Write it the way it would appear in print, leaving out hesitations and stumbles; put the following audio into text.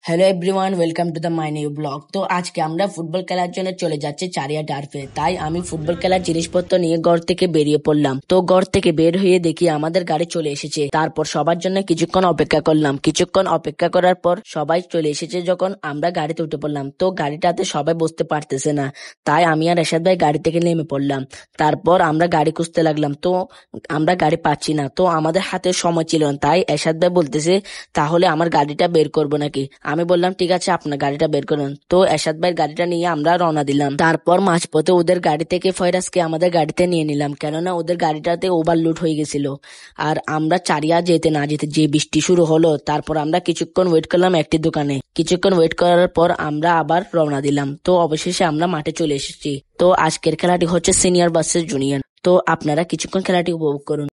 Hello everyone, welcome to the my new blog. তো আজকে আমরা ফুটবল খেলার জন্য চলে যাচ্ছি চারিয়া টার্ফে। তাই আমি ফুটবল খেলার জিনিসপত্র নিয়ে ঘর থেকে বেরিয়ে পড়লাম। তো ঘর থেকে বের হয়ে দেখি আমাদের গাড়ি চলে এসেছে। তারপর সবার জন্য কিছুক্ষণ অপেক্ষা করলাম। কিছুক্ষণ অপেক্ষা করার পর সবাই চলে এসেছে। যখন আমরা গাড়িতে উঠে পড়লাম, তো গাড়িটাতে সবাই বসতে পারতেছে না। তাই আমি আর এরশাদ ভাই গাড়ি থেকে নেমে পড়লাম। তারপর আমরা গাড়ি খুঁজতে লাগলাম। তো আমরা গাড়ি পাচ্ছি না। তো আমাদের হাতে সময় ছিল না। তাই এরশাদ ভাই বলতেছে, তাহলে আমার গাড়িটা বের করবো নাকি? আমি বললাম, ঠিক আছে, আপনার গাড়িটা বের করুন। তো এরশাদ ভাইয়ের গাড়িটা নিয়ে আমরা রওনা দিলাম। তারপর মাঝপথে ওদের গাড়ি থেকে ফয়রাজকে আমাদের গাড়িতে নিয়ে নিলাম, কেননা ওদের গাড়িটাতে ওভারলোড হয়ে গেছিল। আর আমরা চারিয়া যেতে না যেতে যে বৃষ্টি শুরু হলো। তারপর আমরা কিছুক্ষণ ওয়েট করলাম একটি দোকানে। কিছুক্ষণ ওয়েট করার পর আমরা আবার রওনা দিলাম। তো অবশেষে আমরা মাঠে চলে এসেছি। তো আজকের খেলাটি হচ্ছে সিনিয়র ভার্সেস জুনিয়র। তো আপনারা কিছুক্ষণ খেলাটি উপভোগ করুন।